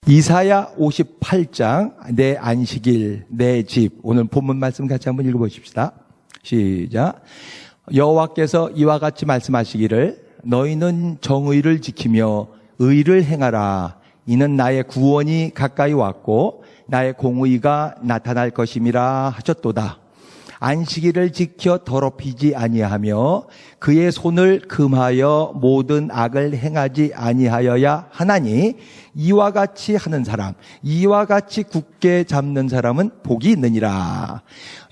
이사야 58장 내 안식일 내 집, 오늘 본문 말씀 같이 한번 읽어보십시다. 시작. 여호와께서 이와 같이 말씀하시기를 너희는 정의를 지키며 의를 행하라. 이는 나의 구원이 가까이 왔고 나의 공의가 나타날 것임이라 하셨도다. 안식일을 지켜 더럽히지 아니하며 그의 손을 금하여 모든 악을 행하지 아니하여야 하나니 이와 같이 하는 사람, 이와 같이 굳게 잡는 사람은 복이 있느니라.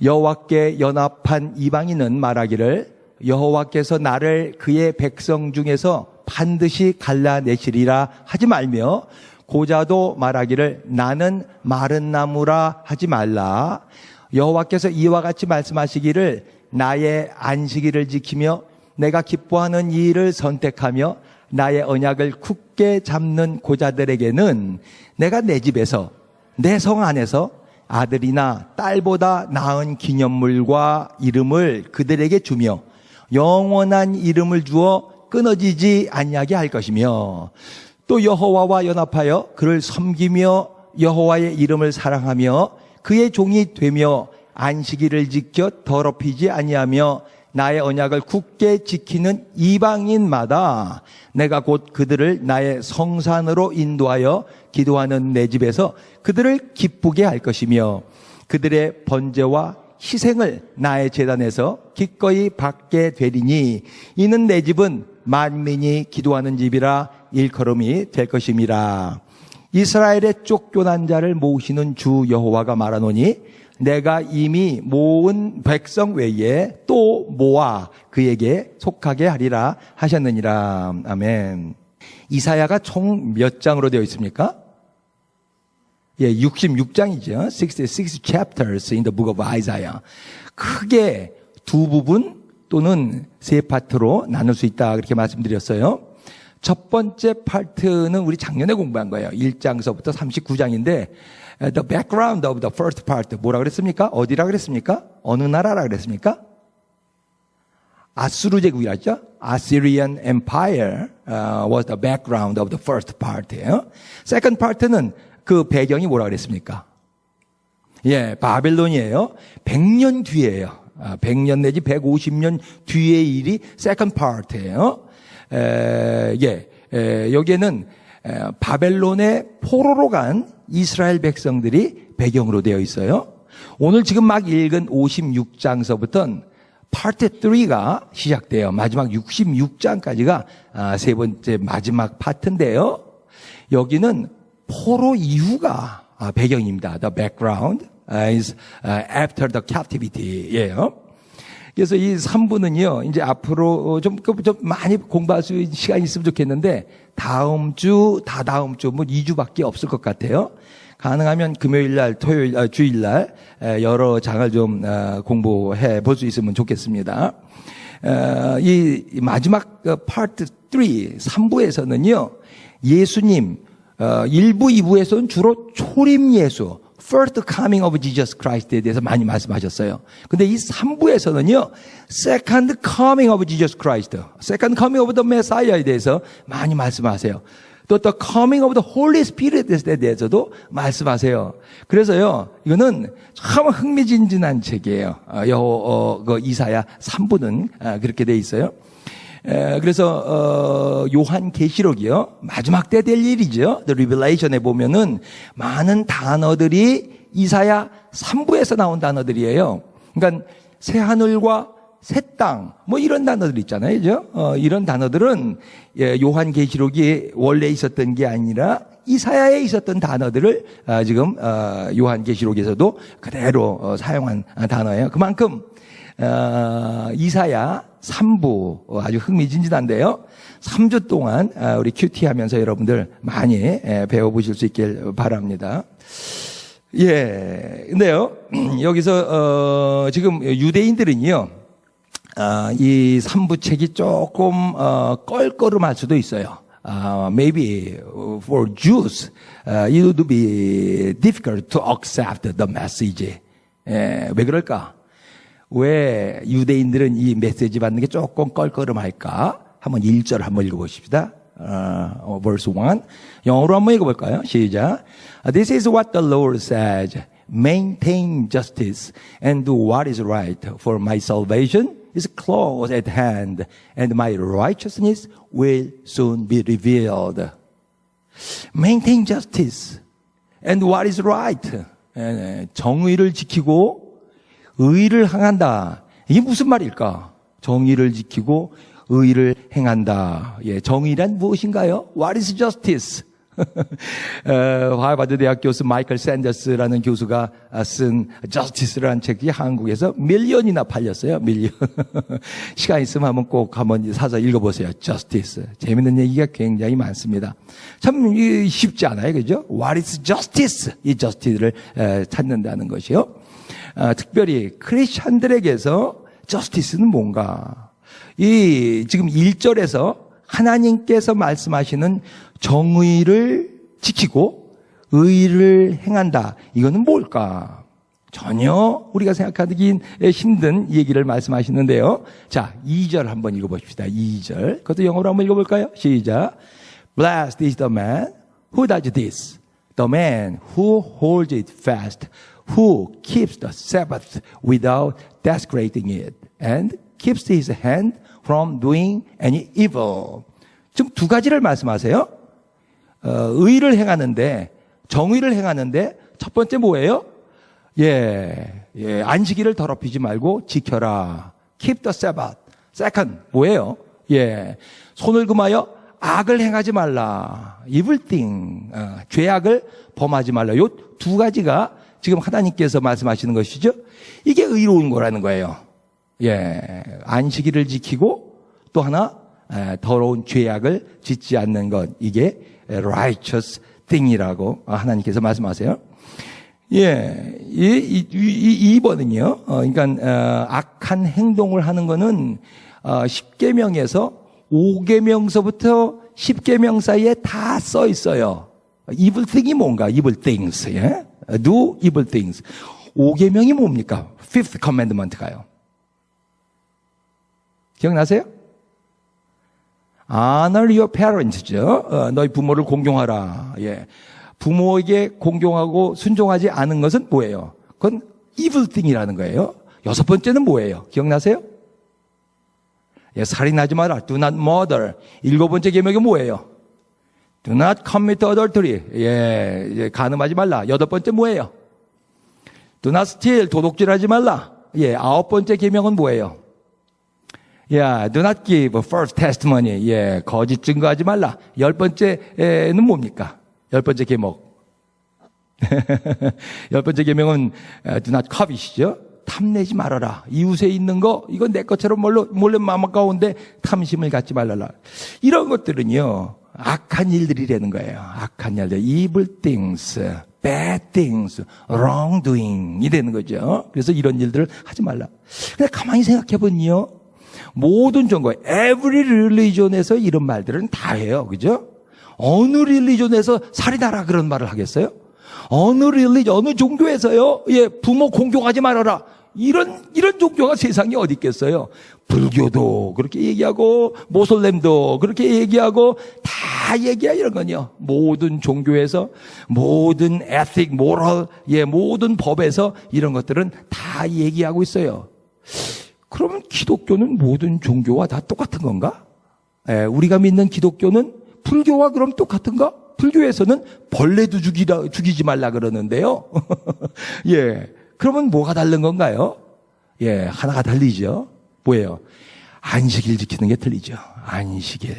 여호와께 연합한 이방인은 말하기를 여호와께서 나를 그의 백성 중에서 반드시 갈라내시리라 하지 말며 고자도 말하기를 나는 마른 나무라 하지 말라. 여호와께서 이와 같이 말씀하시기를 나의 안식일을 지키며 내가 기뻐하는 이 일을 선택하며 나의 언약을 굳게 잡는 고자들에게는 내가 내 집에서 내 성 안에서 아들이나 딸보다 나은 기념물과 이름을 그들에게 주며 영원한 이름을 주어 끊어지지 아니하게 할 것이며 또 여호와와 연합하여 그를 섬기며 여호와의 이름을 사랑하며 그의 종이 되며 안식일을 지켜 더럽히지 아니하며 나의 언약을 굳게 지키는 이방인마다 내가 곧 그들을 나의 성산으로 인도하여 기도하는 내 집에서 그들을 기쁘게 할 것이며 그들의 번제와 희생을 나의 제단에서 기꺼이 받게 되리니 이는 내 집은 만민이 기도하는 집이라 일컬음이 될 것임이라. 이스라엘의 쫓겨난 자를 모으시는 주 여호와가 말하노니 내가 이미 모은 백성 외에 또 모아 그에게 속하게 하리라 하셨느니라. 아멘. 이사야가 총 몇 장으로 되어 있습니까? 66장이죠. 66 chapters in the book of Isaiah. 크게 두 부분 또는 세 파트로 나눌 수 있다 그렇게 말씀드렸어요. 첫 번째 파트는 우리 작년에 공부한 거예요. 1장서부터 39장인데 The background of the first part 뭐라 그랬습니까? 어디라 그랬습니까? 어느 나라라 그랬습니까? 아수르 제국이라죠. Assyrian Empire was the background of the first part예요. Second part는 그 배경이 뭐라 그랬습니까? 바벨론이에요. 100년 뒤에요. 100년 내지 150년 뒤의 일이 second part예요. 여기에는 바벨론의 포로로 간 이스라엘 백성들이 배경으로 되어 있어요. 오늘 지금 막 읽은 56장서부터는 파트 3가 시작돼요. 마지막 66장까지가 세 번째 마지막 파트인데요. 여기는 포로 이후가 배경입니다. The background is after the captivity예요. 그래서 이 3부는요, 이제 앞으로 좀 많이 공부할 수 있는 시간이 있으면 좋겠는데, 다음 주, 다다음 주, 2주밖에 없을 것 같아요. 가능하면 금요일 날, 토요일, 주일 날, 여러 장을 좀, 공부해 볼 수 있으면 좋겠습니다. 이 마지막 파트 3, 3부에서는요, 예수님, 1부, 2부에서는 주로 초림 예수, First coming of Jesus Christ에 대해서 많이 말씀하셨어요. 근데 이 3부에서는요, Second coming of Jesus Christ, Second coming of the Messiah에 대해서 많이 말씀하세요. 또 The coming of the Holy Spirit에 대해서도 말씀하세요. 그래서요, 이거는 참 흥미진진한 책이에요. 이사야 3부는 그렇게 돼 있어요. 그래서 요한계시록이요, 마지막 때 될 일이죠. The Revelation에 보면은 많은 단어들이 이사야 3부에서 나온 단어들이에요. 그러니까 새 하늘과 새 땅, 이런 단어들 있잖아요, 그죠? 이런 단어들은 요한계시록이 원래 있었던 게 아니라 이사야에 있었던 단어들을 지금 요한계시록에서도 그대로 사용한 단어예요. 그만큼 이사야 3부 아주 흥미진진한데요. 3주 동안 우리 큐티 하면서 여러분들 많이 배워보실 수 있길 바랍니다. 근데요, 여기서 지금 유대인들은요, 이 3부 책이 조금 껄끄름할 수도 있어요. Maybe for Jews, it would be difficult to accept the message. 왜 그럴까? 왜 유대인들은 이 메시지 받는 게 조금 껄끄름할까? 한번 1절 한번 읽어보십시다. verse 1. 영어로 한번 읽어볼까요? 시작. This is what the Lord says. Maintain justice and do what is right, for my salvation is close at hand, and my righteousness will soon be revealed. Maintain justice and what is right. 정의를 지키고 의를 행한다. 이게 무슨 말일까? 정의를 지키고 의를 행한다. 예, 정의란 무엇인가요? What is justice? 하버드 대학 교수 마이클 샌더스라는 교수가 쓴 Justice라는 책이 한국에서 밀리언이나 팔렸어요. 밀리언. 시간 있으면 한번 사서 읽어보세요. Justice. 재밌는 얘기가 굉장히 많습니다. 참 쉽지 않아요. 그죠? What is justice? 이 justice를 찾는다는 것이요. 특별히 크리스천들에게서 justice는 뭔가? 지금 1절에서 하나님께서 말씀하시는 정의를 지키고 의를 행한다. 이거는 뭘까? 전혀 우리가 생각하기 힘든 얘기를 말씀하시는데요. 자, 2절 한번 읽어봅시다. 2절. 그것도 영어로 한번 읽어볼까요? 시작. Blessed is the man who does this. The man who holds it fast. Who keeps the Sabbath without desecrating it. And keeps his hand from doing any evil. 지금 두 가지를 말씀하세요. 의를 행하는데, 정의를 행하는데, 첫 번째 뭐예요? 안식일을 더럽히지 말고 지켜라. Keep the Sabbath. Second, 뭐예요? 손을 금하여 악을 행하지 말라. Evil thing. 죄악을 범하지 말라. 요 두 가지가 지금 하나님께서 말씀하시는 것이죠. 이게 의로운 거라는 거예요. 안식일을 지키고 또 하나 더러운 죄악을 짓지 않는 것. 이게 righteous thing이라고 하나님께서 말씀하세요. 2번은요. 그러니까 악한 행동을 하는 거는 10계명에서 5계명서부터 10계명 사이에 다 써 있어요. evil thing이 뭔가? evil things. do evil things. 5계명이 뭡니까? fifth commandment가요. 기억나세요? Honor your parents죠. 너희 부모를 공경하라. 부모에게 공경하고 순종하지 않은 것은 뭐예요? 그건 evil thing이라는 거예요. 6번째는 뭐예요? 기억나세요? 살인하지 마라. Do not murder. 7번째 계명이 뭐예요? Do not commit adultery. 간음하지 말라. 8번째 뭐예요? Do not steal. 도둑질하지 말라. 9번째 계명은 뭐예요? do not give false testimony. 거짓 증거하지 말라. 10번째는 뭡니까? 10번째 계목. 10번째 계명은 do not covet이죠. 탐내지 말아라. 이웃에 있는 거, 이건 내 것처럼 몰래 마음 가운데 탐심을 갖지 말라. 이런 것들은요, 악한 일들이라는 거예요. 악한 일들. evil things, bad things, wrongdoing이 되는 거죠. 그래서 이런 일들을 하지 말라. 근데 가만히 생각해 보니요, 모든 종교, every religion에서 이런 말들은 다 해요. 그죠? 어느 religion에서 살인하라 그런 말을 하겠어요? 어느 religion, 어느 종교에서요, 부모 공경하지 말아라. 이런 종교가 세상에 어디 있겠어요? 불교도 그렇게 얘기하고, 모슬렘도 그렇게 얘기하고, 다 얘기야, 이런 건요. 모든 종교에서, 모든 ethic, moral, 모든 법에서 이런 것들은 다 얘기하고 있어요. 그러면 기독교는 모든 종교와 다 똑같은 건가? 우리가 믿는 기독교는 불교와 그럼 똑같은가? 불교에서는 벌레도 죽이지 말라 그러는데요. 그러면 뭐가 다른 건가요? 하나가 달리죠. 뭐예요? 안식일 지키는 게 틀리죠. 안식일.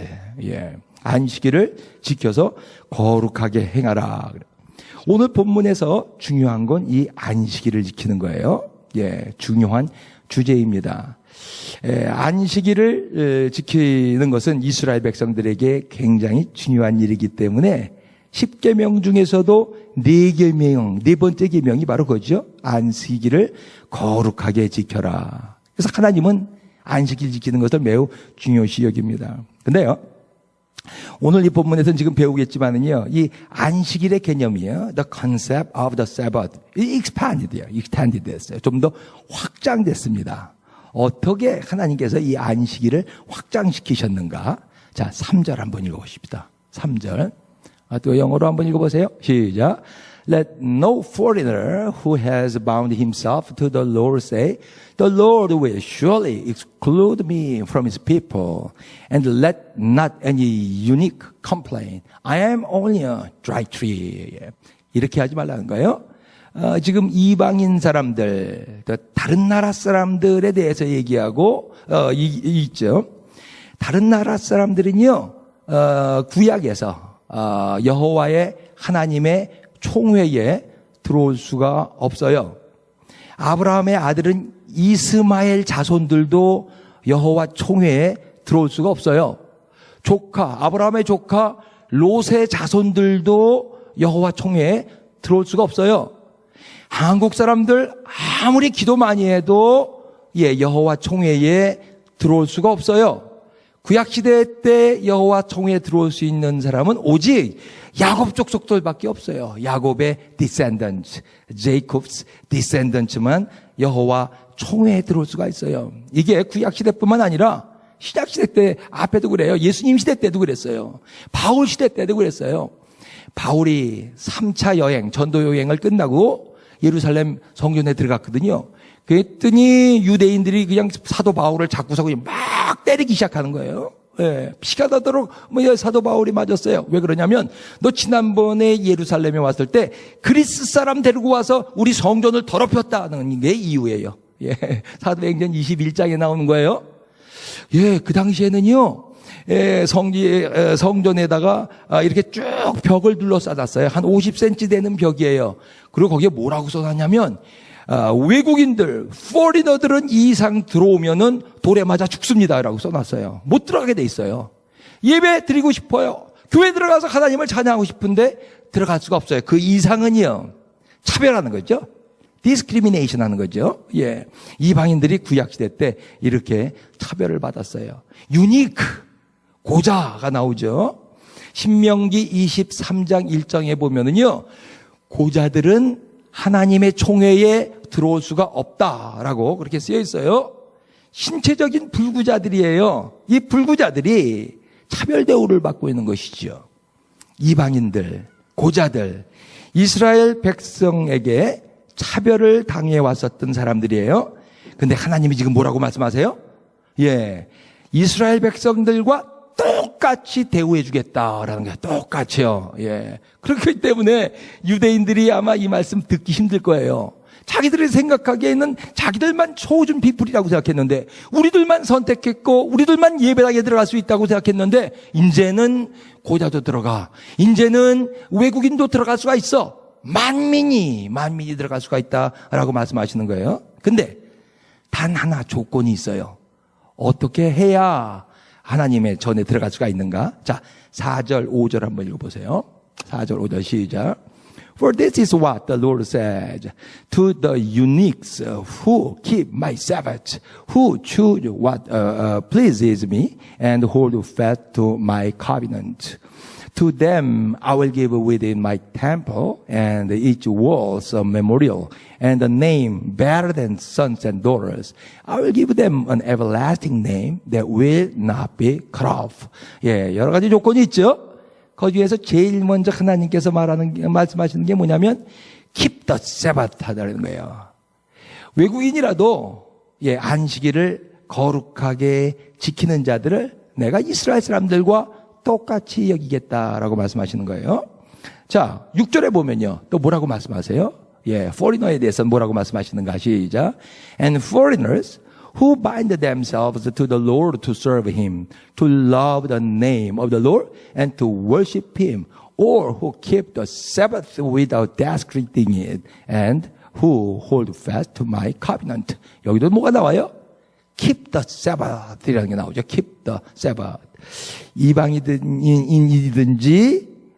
안식일을 지켜서 거룩하게 행하라. 오늘 본문에서 중요한 건 이 안식일을 지키는 거예요. 중요한 주제입니다. 안식일을 지키는 것은 이스라엘 백성들에게 굉장히 중요한 일이기 때문에 10계명 중에서도 4계명, 4번째 계명이 바로 그거죠. 안식일을 거룩하게 지켜라. 그래서 하나님은 안식일 지키는 것을 매우 중요시 여깁니다. 근데요, 오늘 이 본문에서는 지금 배우겠지만은요, 이 안식일의 개념이요, the concept of the Sabbath, expanded 됐어요. 좀 더 확장됐습니다. 어떻게 하나님께서 이 안식일을 확장시키셨는가? 자, 3절 한번 읽어보십시다. 3절. 또 영어로 한번 읽어보세요. 시작. Let no foreigner who has bound himself to the Lord say, The Lord will surely exclude me from his people. And let not any eunuch complain. I am only a dry tree. 이렇게 하지 말라는 거예요. 지금 이방인 사람들, 다른 나라 사람들에 대해서 얘기하고 있죠. 다른 나라 사람들은요, 구약에서 여호와의 하나님의 총회에 들어올 수가 없어요. 아브라함의 아들은 이스마엘 자손들도 여호와 총회에 들어올 수가 없어요. 아브라함의 조카 롯의 자손들도 여호와 총회에 들어올 수가 없어요. 한국 사람들 아무리 기도 많이 해도 여호와 총회에 들어올 수가 없어요. 구약시대 때 여호와 총회에 들어올 수 있는 사람은 오직 야곱 족속들밖에 없어요. 야곱의 descendants, Jacob's descendants만 여호와 총회에 들어올 수가 있어요. 이게 구약시대뿐만 아니라 신약시대 때 앞에도 그래요. 예수님 시대 때도 그랬어요. 바울 시대 때도 그랬어요. 바울이 3차 여행, 전도 여행을 끝나고 예루살렘 성전에 들어갔거든요. 그랬더니 유대인들이 그냥 사도 바울을 잡고서 막 때리기 시작하는 거예요. 피가 나도록 사도 바울이 맞았어요. 왜 그러냐면 너 지난번에 예루살렘에 왔을 때 그리스 사람 데리고 와서 우리 성전을 더럽혔다는 게 이유예요. 사도행전 21장에 나오는 거예요. 그 당시에는요, 성전에다가 이렇게 쭉 벽을 둘러싸놨어요. 한 50cm 되는 벽이에요. 그리고 거기에 뭐라고 써놨냐면 외국인들, 포리너들은 이 이상 들어오면은 돌에 맞아 죽습니다라고 써놨어요. 못 들어가게 돼 있어요. 예배 드리고 싶어요. 교회 들어가서 하나님을 찬양하고 싶은데 들어갈 수가 없어요. 그 이상은요, 차별하는 거죠. 디스크리미네이션 하는 거죠. 이방인들이 구약시대 때 이렇게 차별을 받았어요. 유니크, 고자가 나오죠. 신명기 23장 1장에 보면은요, 고자들은 하나님의 총회에 들어올 수가 없다라고 그렇게 쓰여 있어요. 신체적인 불구자들이에요. 이 불구자들이 차별 대우를 받고 있는 것이죠. 이방인들, 고자들, 이스라엘 백성에게 차별을 당해 왔었던 사람들이에요. 근데 하나님이 지금 뭐라고 말씀하세요? 이스라엘 백성들과 똑같이 대우해 주겠다라는 거예요. 똑같이요. 그렇기 때문에 유대인들이 아마 이 말씀 듣기 힘들 거예요. 자기들이 생각하기에는 자기들만 초준 비풀이라고 생각했는데, 우리들만 선택했고 우리들만 예배당에 들어갈 수 있다고 생각했는데, 이제는 고자도 들어가, 이제는 외국인도 들어갈 수가 있어. 만민이 들어갈 수가 있다라고 말씀하시는 거예요. 근데 단 하나 조건이 있어요. 어떻게 해야 하나님의 전에 들어갈 수가 있는가? 자, 4절, 5절 한번 읽어보세요. 4절, 5절 시작. For this is what the Lord said to the eunuchs who keep my Sabbath, who choose what pleases me and hold fast to my covenant. To them I will give within my temple and each walls a memorial and a name better than sons and daughters. I will give them an everlasting name that will not be cut off. 여러 가지 조건이 있죠. 거기에서 제일 먼저 하나님께서 말씀하시는 게 뭐냐면 keep the Sabbath 하다는 거예요. 외국인이라도 안식일을 거룩하게 지키는 자들을 내가 이스라엘 사람들과 똑같이 여기겠다라고 말씀하시는 거예요. 자, 6절에 보면요, 또 뭐라고 말씀하세요? foreigner에 대해서 뭐라고 말씀하시는가? 시작. And foreigners who bind themselves to the Lord to serve Him, to love the name of the Lord and to worship Him, or who keep the Sabbath without desecrating it, and who hold fast to my covenant. 여기도 뭐가 나와요? Keep the Sabbath이라는 게 나오죠. Keep the Sabbath. 이방인이든지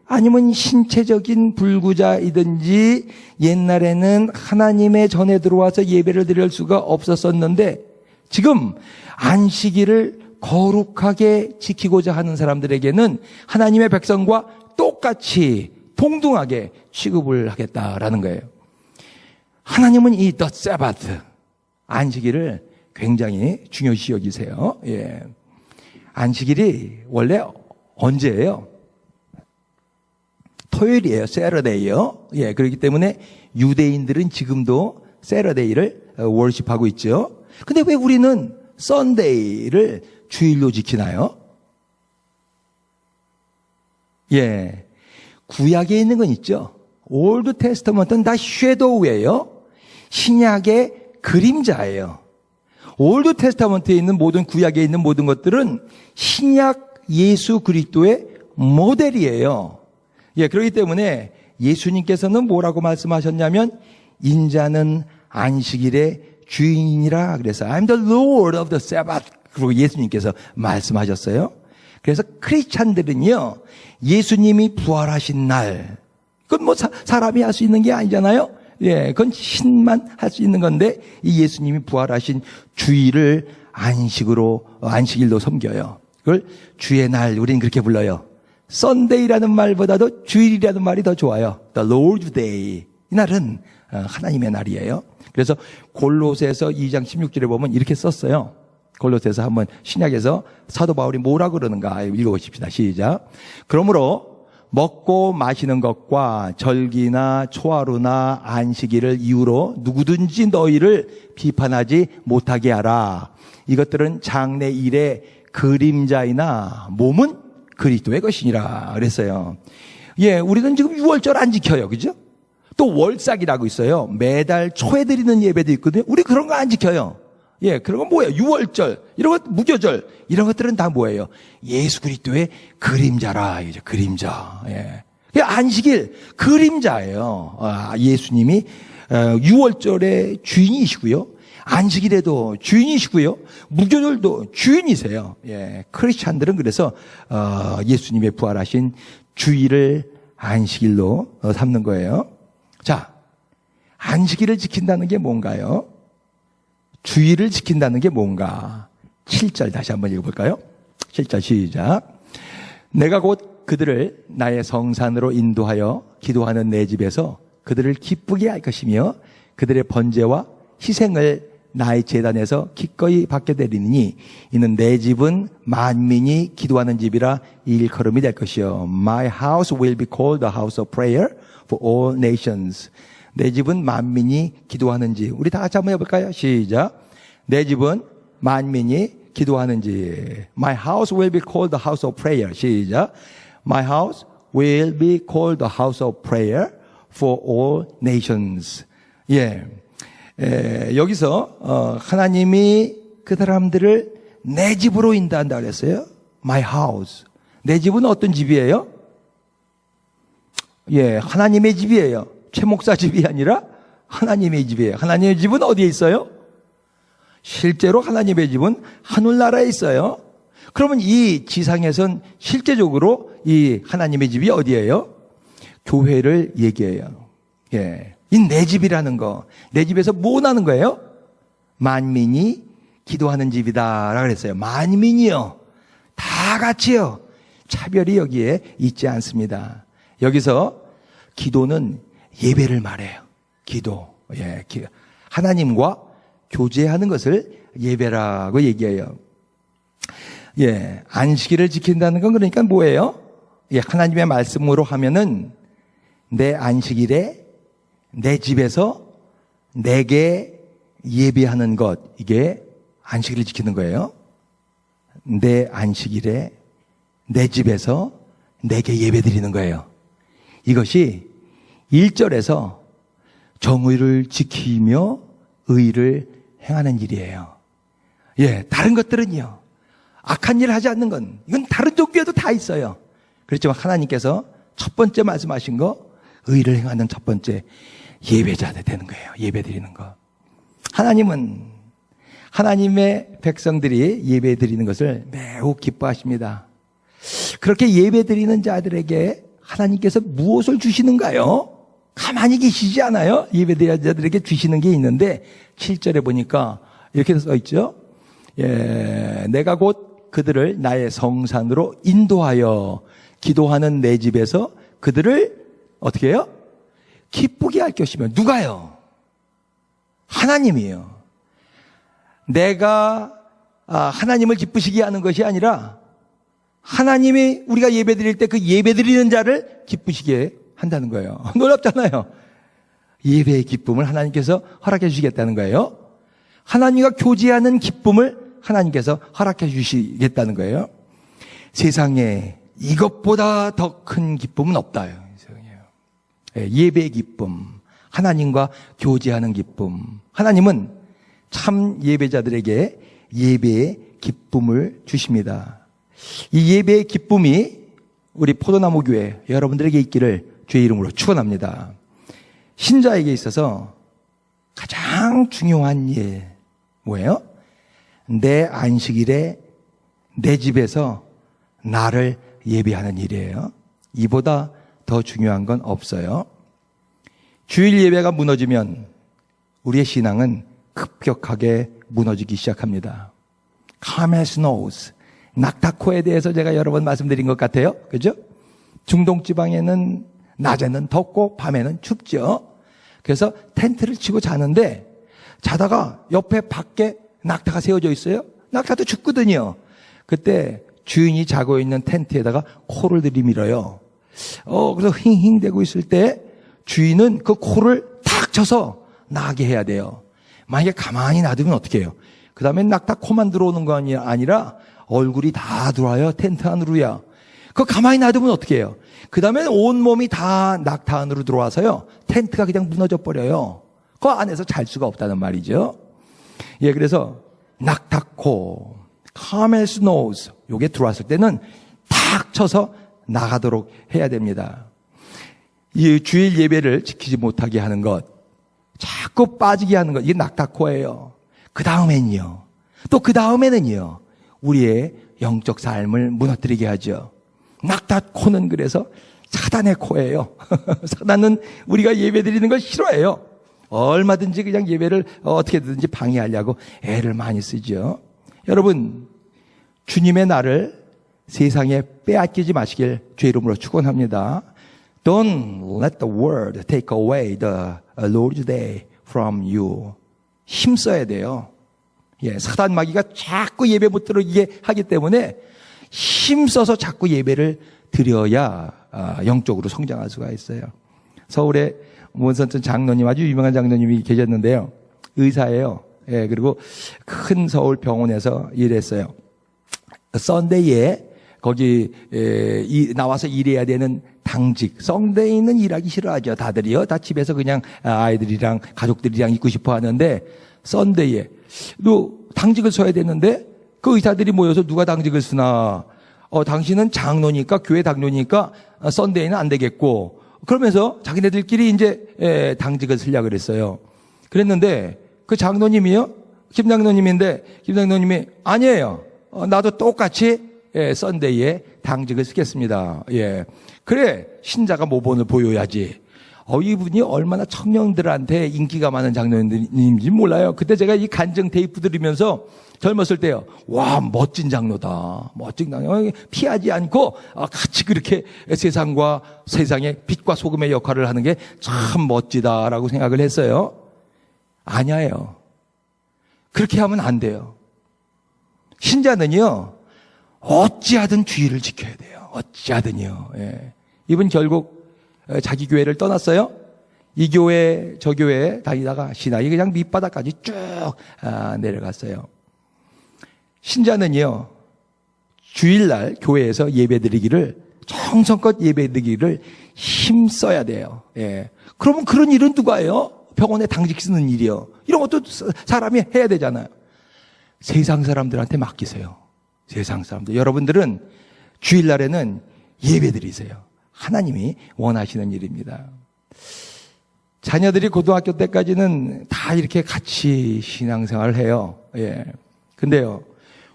아니면 신체적인 불구자이든지 옛날에는 하나님의 전에 들어와서 예배를 드릴 수가 없었었는데 지금 안식일을 거룩하게 지키고자 하는 사람들에게는 하나님의 백성과 똑같이 동등하게 취급을 하겠다라는 거예요. 하나님은 이 The Sabbath, 안식일을 굉장히 중요시 여기세요. 안식일이 원래 언제예요? 토요일이에요. 세러데이요. 예, 그렇기 때문에 유대인들은 지금도 세러데이를 월십하고 있죠. 근데 왜 우리는 썬데이를 주일로 지키나요? 예. 구약에 있는 건 있죠. 올드 테스터먼트는 다 섀도우예요. 신약의 그림자예요. 올드 테스터먼트에 있는 모든 구약에 있는 모든 것들은 신약 예수 그리스도의 모델이에요. 예, 그렇기 때문에 예수님께서는 뭐라고 말씀하셨냐면 인자는 안식일의 주인이라 그래서 I'm the Lord of the Sabbath. 그리고 예수님께서 말씀하셨어요. 그래서 크리스찬들은요, 예수님이 부활하신 날, 그건 뭐 사람이 할 수 있는 게 아니잖아요. 예, 그건 신만 할 수 있는 건데 이 예수님이 부활하신 주일을 안식일로 섬겨요. 그걸 주의 날, 우리는 그렇게 불러요. 썬데이라는 말보다도 주일이라는 말이 더 좋아요. The Lord's Day. 이 날은 하나님의 날이에요. 그래서 골로새서 2장 16절에 보면 이렇게 썼어요. 골로새서 한번 신약에서 사도 바울이 뭐라고 그러는가 읽어보십시다. 시작. 그러므로 먹고 마시는 것과 절기나 초하루나 안식일을 이유로 누구든지 너희를 비판하지 못하게 하라. 이것들은 장래일의 그림자이나 몸은 그리스도의 것이니라 그랬어요. 예, 우리는 지금 6월절 안 지켜요. 그죠? 또 월삭이라고 있어요. 매달 초에 드리는 예배도 있거든요. 우리 그런 거 안 지켜요. 예, 그런 건 뭐예요? 6월절, 이런 것, 무교절, 이런 것들은 다 뭐예요? 예수 그리스도의 그림자라, 이제 그림자. 예. 안식일, 그림자예요. 예수님이 6월절의 주인이시고요. 안식일에도 주인이시고요. 무교절도 주인이세요. 예, 크리스찬들은 그래서 예수님의 부활하신 주일을 안식일로 삼는 거예요. 자, 안식일을 지킨다는 게 뭔가요? 주일을 지킨다는 게 뭔가? 7절 다시 한번 읽어볼까요? 7절 시작. 내가 곧 그들을 나의 성산으로 인도하여 기도하는 내 집에서 그들을 기쁘게 할 것이며 그들의 번제와 희생을 나의 제단에서 기꺼이 받게 되리니 이는 내 집은 만민이 기도하는 집이라 일컬음이 될 것이요. My house will be called the house of prayer for all nations. 내 집은 만민이 기도하는 집. 우리 다 같이 한번 해볼까요? 시작. 내 집은 만민이 기도하는 집. My house will be called the house of prayer. 시작. My house will be called the house of prayer for all nations. 예. 여기서 하나님이 그 사람들을 내 집으로 인도한다 그랬어요. My house. 내 집은 어떤 집이에요? 예, 하나님의 집이에요. 최 목사 집이 아니라 하나님의 집이에요. 하나님의 집은 어디에 있어요? 실제로 하나님의 집은 하늘나라에 있어요. 그러면 이 지상에선 실제적으로 이 하나님의 집이 어디예요? 교회를 얘기해요. 예. 이 내 집이라는 거. 내 집에서 뭐 나는 거예요? 만민이 기도하는 집이다라고 그랬어요. 만민이요. 다 같이요. 차별이 여기에 있지 않습니다. 여기서 기도는 예배를 말해요. 기도. 예. 하나님과 교제하는 것을 예배라고 얘기해요. 예. 안식일을 지킨다는 건 그러니까 뭐예요? 예. 하나님의 말씀으로 하면은 내 안식일에 내 집에서 내게 예배하는 것, 이게 안식일을 지키는 거예요. 내 안식일에 내 집에서 내게 예배 드리는 거예요. 이것이 1절에서 정의를 지키며 의를 행하는 일이에요. 예, 다른 것들은요. 악한 일을 하지 않는 건 이건 다른 종교에도 다 있어요. 그렇지만 하나님께서 첫 번째 말씀하신 거 의를 행하는 첫 번째 예배자가 되는 거예요. 예배 드리는 거. 하나님은 하나님의 백성들이 예배 드리는 것을 매우 기뻐하십니다. 그렇게 예배 드리는 자들에게 하나님께서 무엇을 주시는가요? 가만히 계시지 않아요? 예배 드리는 자들에게 주시는 게 있는데 7절에 보니까 이렇게 써 있죠. 예, 내가 곧 그들을 나의 성산으로 인도하여 기도하는 내 집에서 그들을 어떻게 해요? 기쁘게 할 것이며 누가요? 하나님이에요. 내가 하나님을 기쁘시게 하는 것이 아니라 하나님이 우리가 예배 드릴 때 그 예배 드리는 자를 기쁘시게 한다는 거예요. 놀랍잖아요. 예배의 기쁨을 하나님께서 허락해 주시겠다는 거예요. 하나님과 교제하는 기쁨을 하나님께서 허락해 주시겠다는 거예요. 세상에 이것보다 더 큰 기쁨은 없다요. 예배의 기쁨, 하나님과 교제하는 기쁨. 하나님은 참 예배자들에게 예배의 기쁨을 주십니다. 이 예배의 기쁨이 우리 포도나무 교회 여러분들에게 있기를 주의 이름으로 축원합니다. 신자에게 있어서 가장 중요한 일 뭐예요? 내 안식일에 내 집에서 나를 예배하는 일이에요. 이보다 더 중요한 건 없어요. 주일 예배가 무너지면 우리의 신앙은 급격하게 무너지기 시작합니다. Calm as snows. 낙타코에 대해서 제가 여러 번 말씀드린 것 같아요. 그죠? 중동 지방에는 낮에는 덥고 밤에는 춥죠. 그래서 텐트를 치고 자는데 자다가 옆에 밖에 낙타가 세워져 있어요. 낙타도 춥거든요. 그때 주인이 자고 있는 텐트에다가 코를 들이밀어요. 그래서 힝힝대고 있을 때 주인은 그 코를 탁 쳐서 나게 해야 돼요. 만약에 가만히 놔두면 어떻게 해요? 그 다음에 낙타 코만 들어오는 거 아니라 얼굴이 다 들어와요. 텐트 안으로야. 그거 가만히 놔두면 어떻게 해요? 그 다음에 온몸이 다 낙타 안으로 들어와서요. 텐트가 그냥 무너져 버려요. 그 안에서 잘 수가 없다는 말이죠. 예, 그래서 낙타코, calm as snows. 요게 들어왔을 때는 탁 쳐서 나가도록 해야 됩니다. 이 주일 예배를 지키지 못하게 하는 것, 자꾸 빠지게 하는 것, 이게 낙타코예요. 그 다음엔요. 또 그 다음에는요. 우리의 영적 삶을 무너뜨리게 하죠. 낙타코는 그래서 사단의 코예요. 사단은 우리가 예배 드리는 걸 싫어해요. 얼마든지 그냥 예배를 어떻게든지 방해하려고 애를 많이 쓰죠. 여러분, 주님의 날을 세상에 빼앗기지 마시길 주의 이름으로 축원합니다. Don't let the world take away the Lord's Day from you. 힘써야 돼요. 예, 사단 마귀가 자꾸 예배 못 들어오게 하기 때문에 힘써서 자꾸 예배를 드려야 영적으로 성장할 수가 있어요. 서울에 문선천 장로님, 아주 유명한 장로님이 계셨는데요. 의사예요. 예, 그리고 큰 서울 병원에서 일했어요. 썬데이에 거기 나와서 일해야 되는 당직, 썬데이는 일하기 싫어하죠. 다들이요. 다 집에서 그냥 아이들이랑 가족들이랑 있고 싶어 하는데 썬데이에 또 당직을 서야 되는데 그 의사들이 모여서 누가 당직을 쓰나? 당신은 장로니까 교회 당로니까 썬데이는 안 되겠고 그러면서 자기네들끼리 이제 당직을 쓰려고 그랬어요. 그랬는데 그 장로님이요, 김 장로님인데 김 장로님이 아니에요. 나도 똑같이 썬데이에 당직을 쓰겠습니다. 예, 그래 신자가 모본을 보여야지. 이분이 얼마나 청년들한테 인기가 많은 장로님인지 몰라요. 그때 제가 이 간증 테이프 들으면서 젊었을 때요. 와, 멋진 장로다. 멋진 장로. 피하지 않고 같이 그렇게 세상과 세상의 빛과 소금의 역할을 하는 게 참 멋지다라고 생각을 했어요. 아니에요. 그렇게 하면 안 돼요. 신자는요. 어찌하든 주의를 지켜야 돼요. 어찌하든요. 예. 이분 결국 자기 교회를 떠났어요. 이 교회 저 교회 다니다가 신앙이 그냥 밑바닥까지 쭉 내려갔어요. 신자는요. 주일날 교회에서 예배드리기를 정성껏 예배드리기를 힘써야 돼요. 예. 그러면 그런 일은 누가 해요? 병원에 당직 쓰는 일이요. 이런 것도 사람이 해야 되잖아요. 세상 사람들한테 맡기세요. 세상 사람들. 여러분들은 주일날에는 예배드리세요. 하나님이 원하시는 일입니다. 자녀들이 고등학교 때까지는 다 이렇게 같이 신앙생활을 해요. 예. 근데요,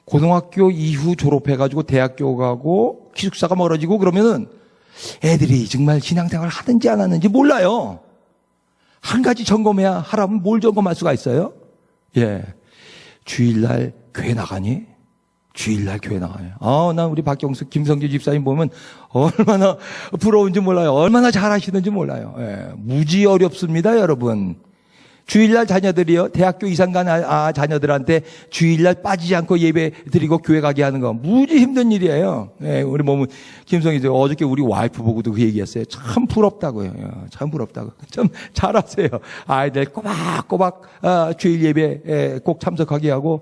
고등학교 이후 졸업해가지고 대학교 가고 기숙사가 멀어지고 그러면은 애들이 정말 신앙생활을 하는지 안 하는지 몰라요. 한 가지 점검해야 하라면 뭘 점검할 수가 있어요? 예. 주일날 교회 나가니? 주일날 교회 나가요. 난 우리 박경수, 김성규 집사님 보면 얼마나 부러운지 몰라요. 얼마나 잘하시는지 몰라요. 예, 무지 어렵습니다, 여러분. 주일날 자녀들이요, 대학교 이상 간 자녀들한테 주일날 빠지지 않고 예배 드리고 교회 가게 하는 거 무지 힘든 일이에요. 예, 우리 몸은 김성희 씨 어저께 우리 와이프 보고도 그 얘기했어요. 참 부럽다고요. 참 부럽다고. 좀 잘하세요. 아이들 꼬박꼬박 주일 예배 꼭 참석하게 하고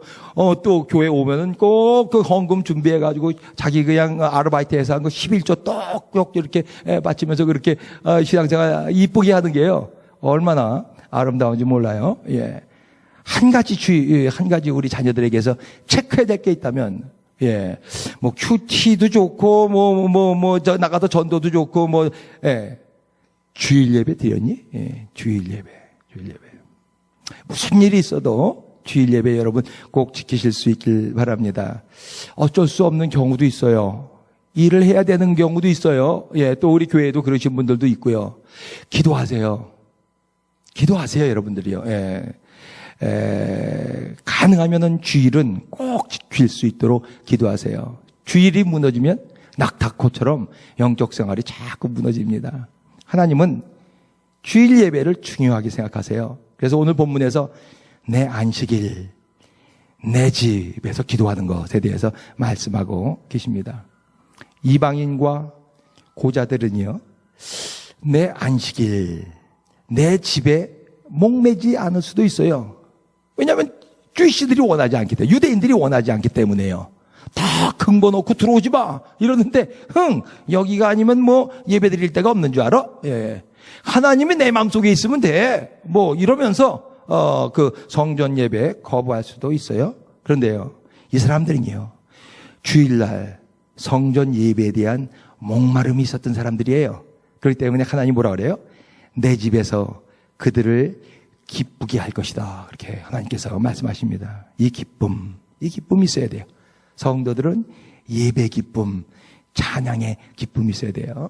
또 교회 오면은 꼭 그 헌금 준비해 가지고 자기 그냥 아르바이트해서 한 거 11조 똑똑 이렇게 바치면서 그렇게 신앙생활 이쁘게 하는 게요. 얼마나 아름다운지 몰라요. 예. 한 가지 우리 자녀들에게서 체크해야 될 게 있다면, 예. 뭐, 큐티도 좋고, 나가서 전도도 좋고, 예. 주일 예배 드렸니? 예. 주일 예배. 무슨 일이 있어도 주일 예배 여러분 꼭 지키실 수 있길 바랍니다. 어쩔 수 없는 경우도 있어요. 일을 해야 되는 경우도 있어요. 예. 또 우리 교회에도 그러신 분들도 있고요. 기도하세요, 여러분들이요. 가능하면은 주일은 꼭 지킬 수 있도록 기도하세요. 주일이 무너지면 낙타코처럼 영적 생활이 자꾸 무너집니다. 하나님은 주일 예배를 중요하게 생각하세요. 그래서 오늘 본문에서 내 안식일, 내 집에서 기도하는 것에 대해서 말씀하고 계십니다. 이방인과 고자들은요, 내 안식일, 내 집에 목매지 않을 수도 있어요. 왜냐하면 주이시들이 원하지 않기 때문에, 유대인들이 원하지 않기 때문에요. 다 근거 놓고 들어오지 마 이러는데, 여기가 아니면 뭐 예배 드릴 데가 없는 줄 알아? 예. 하나님이 내 마음속에 있으면 돼. 이러면서 그 성전 예배 거부할 수도 있어요. 그런데요, 이 사람들은요, 주일날 성전 예배에 대한 목마름이 있었던 사람들이에요. 그렇기 때문에 하나님 뭐라 그래요? 내 집에서 그들을 기쁘게 할 것이다. 그렇게 하나님께서 말씀하십니다. 이 기쁨이 있어야 돼요. 성도들은 예배 기쁨, 찬양의 기쁨이 있어야 돼요.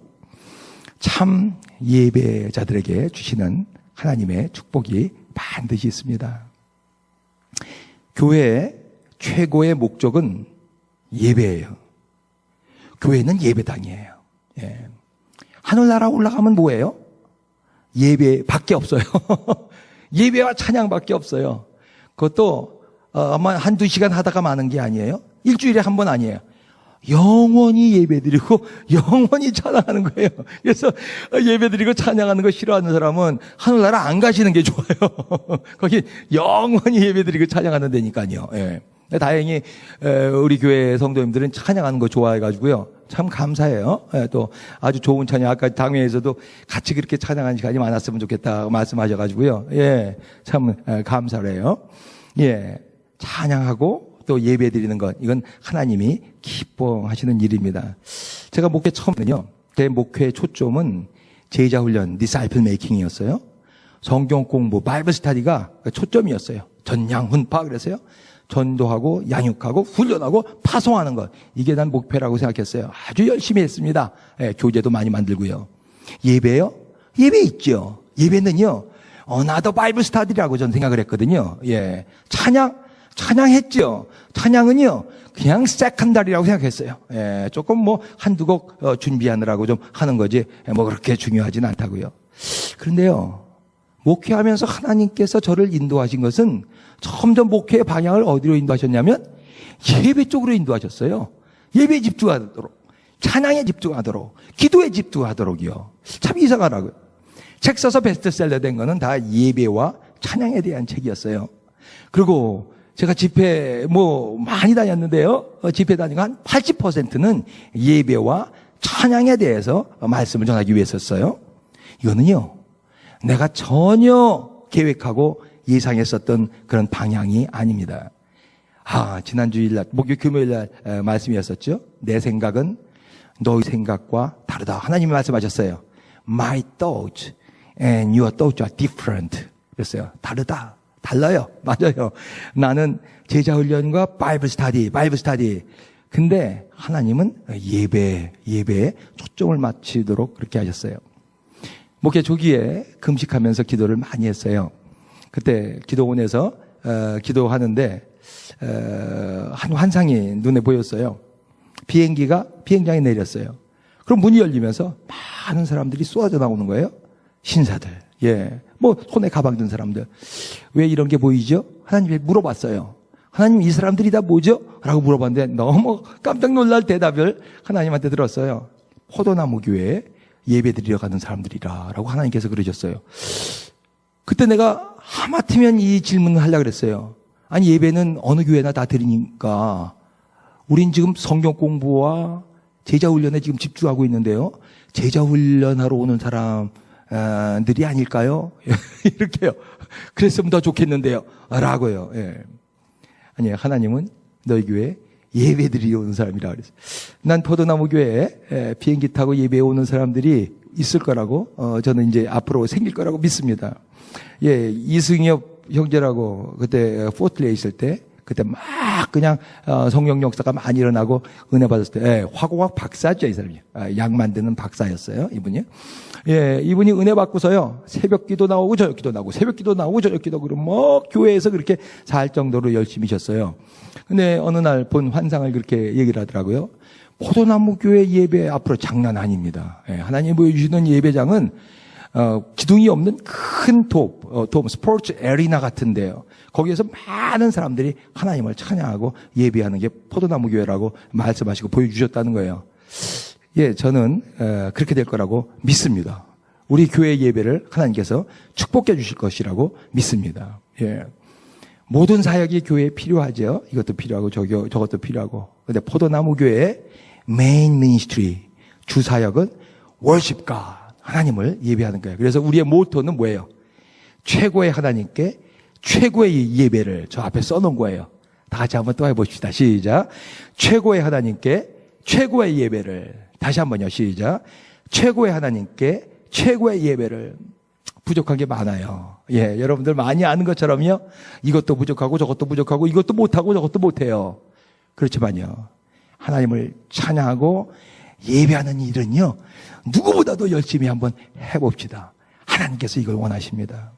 참 예배자들에게 주시는 하나님의 축복이 반드시 있습니다. 교회의 최고의 목적은 예배예요. 교회는 예배당이에요. 예. 하늘나라 올라가면 뭐예요? 예배밖에 없어요. 예배와 찬양밖에 없어요. 그것도 아마 한두 시간 하다가 마는 게 아니에요. 일주일에 한 번 아니에요. 영원히 예배드리고 영원히 찬양하는 거예요. 그래서 예배드리고 찬양하는 거 싫어하는 사람은 하늘나라 안 가시는 게 좋아요. 거기 영원히 예배드리고 찬양하는 데니까요. 예. 다행히 우리 교회 성도님들은 찬양하는 거 좋아해가지고요. 참 감사해요. 예, 또 아주 좋은 찬양, 아까 당회에서도 같이 그렇게 찬양하는 시간이 많았으면 좋겠다고 말씀하셔가지고요. 예, 참 감사해요. 예, 찬양하고 또 예배 드리는 것, 이건 하나님이 기뻐하시는 일입니다. 제가 목회 처음에는요, 제 목회의 초점은 제자 훈련, 디사이플 메이킹이었어요. 성경 공부, 바이블 스터디가 초점이었어요. 전양훈파 그래서요. 전도하고 양육하고 훈련하고 파송하는 것, 이게 난 목표라고 생각했어요. 아주 열심히 했습니다. 예, 교재도 많이 만들고요. 예배요? 예배 있죠. 예배는요, 나도 바이블 스터디라고 저는 생각을 했거든요. 예, 찬양했죠. 찬양은요, 그냥 세컨다리라고 생각했어요. 예, 조금 한두 곡 준비하느라고 좀 하는 거지, 그렇게 중요하진 않다고요. 그런데요, 목회하면서 하나님께서 저를 인도하신 것은 점점 목회의 방향을 어디로 인도하셨냐면 예배 쪽으로 인도하셨어요. 예배에 집중하도록, 찬양에 집중하도록, 기도에 집중하도록이요. 참 이상하라고요. 책 써서 베스트셀러 된 거는 다 예배와 찬양에 대한 책이었어요. 그리고 제가 집회 많이 다녔는데요. 집회 다니고 한 80%는 예배와 찬양에 대해서 말씀을 전하기 위해서였어요. 이거는요, 내가 전혀 계획하고 예상했었던 그런 방향이 아닙니다. 지난 주일날, 금요일날 말씀이었었죠. 내 생각은 너희 생각과 다르다. 하나님이 말씀하셨어요. My thoughts and your thoughts are different. 그랬어요. 다르다. 달라요. 맞아요. 나는 제자 훈련과 바이블 스터디. 근데 하나님은 예배에 초점을 맞추도록 그렇게 하셨어요. 목회 초기에 금식하면서 기도를 많이 했어요. 그때 기도원에서 기도하는데 한 환상이 눈에 보였어요. 비행기가 비행장에 내렸어요. 그럼 문이 열리면서 많은 사람들이 쏟아져 나오는 거예요. 신사들, 예. 뭐, 손에 가방 든 사람들. 왜 이런 게 보이죠? 하나님께 물어봤어요. 하나님, 이 사람들이 다 뭐죠? 라고 물어봤는데 너무 깜짝 놀랄 대답을 하나님한테 들었어요. 포도나무 교회에 예배 드리러 가는 사람들이라 라고 하나님께서 그러셨어요. 그때 내가 하마터면 이 질문을 하려고 그랬어요. 아니, 예배는 어느 교회나 다 드리니까 우린 지금 성경 공부와 제자 훈련에 지금 집중하고 있는데요. 제자 훈련하러 오는 사람들이 아닐까요? 이렇게요. 그랬으면 더 좋겠는데요. 라고요. 예. 아니요. 하나님은 너희 교회에 예배 드리러 오는 사람이라 그랬어요. 난 포도나무 교회에 비행기 타고 예배 오는 사람들이 있을 거라고, 저는 이제 앞으로 생길 거라고 믿습니다. 예, 이승엽 형제라고 그때 포틀리에 있을 때, 그때 막 그냥 성령 역사가 많이 일어나고 은혜 받았을 때, 예, 화공학 박사죠, 이 사람이. 약 만드는 박사였어요, 이분이. 예, 이분이 은혜 받고서요, 새벽 기도 나오고 저녁 기도 나오고, 새벽 기도 나오고 저녁 기도, 그러면 뭐 교회에서 그렇게 살 정도로 열심히셨어요. 근데 어느 날 본 환상을 그렇게 얘기를 하더라고요. 포도나무 교회 예배 앞으로 장난 아닙니다. 예, 하나님 보여주시는 예배장은 기둥이 없는 큰 돔, 스포츠 에리나 같은데요. 거기에서 많은 사람들이 하나님을 찬양하고 예배하는 게 포도나무 교회라고 말씀하시고 보여주셨다는 거예요. 예, 저는 그렇게 될 거라고 믿습니다. 우리 교회 예배를 하나님께서 축복해 주실 것이라고 믿습니다. 예. 모든 사역이 교회에 필요하죠. 이것도 필요하고 저것도 필요하고. 근데 포도나무 교회의 메인 미니스트리, 주 사역은 월십가, 하나님을 예배하는 거예요. 그래서 우리의 모토는 뭐예요? 최고의 하나님께 최고의 예배를 저 앞에 써놓은 거예요. 다 같이 한번 또 해봅시다. 시작. 최고의 하나님께 최고의 예배를. 다시 한번요. 시작. 최고의 하나님께 최고의 예배를. 부족한 게 많아요. 예, 여러분들 많이 아는 것처럼요. 이것도 부족하고 저것도 부족하고 이것도 못하고 저것도 못해요. 그렇지만요. 하나님을 찬양하고 예배하는 일은요. 누구보다도 열심히 한번 해봅시다. 하나님께서 이걸 원하십니다.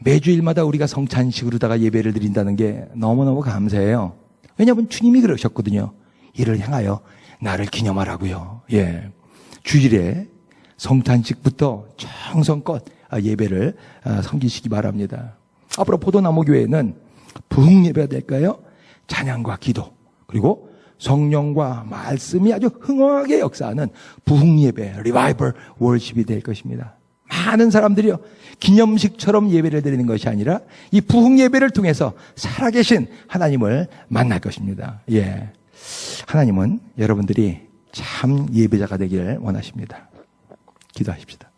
매주일마다 우리가 성찬식으로다가 예배를 드린다는 게 너무너무 감사해요. 왜냐하면 주님이 그러셨거든요. 이를 향하여 나를 기념하라고요. 예, 주일에 성찬식부터 정성껏 예배를 섬기시기 바랍니다. 앞으로 포도나무 교회는 부흥 예배가 될까요? 찬양과 기도, 그리고 성령과 말씀이 아주 흥황하게 역사하는 부흥 예배, 리바이벌 월십이 될 것입니다. 많은 사람들이요, 기념식처럼 예배를 드리는 것이 아니라 이 부흥 예배를 통해서 살아계신 하나님을 만날 것입니다. 예, 하나님은 여러분들이 참 예배자가 되기를 원하십니다. 기도하십시다.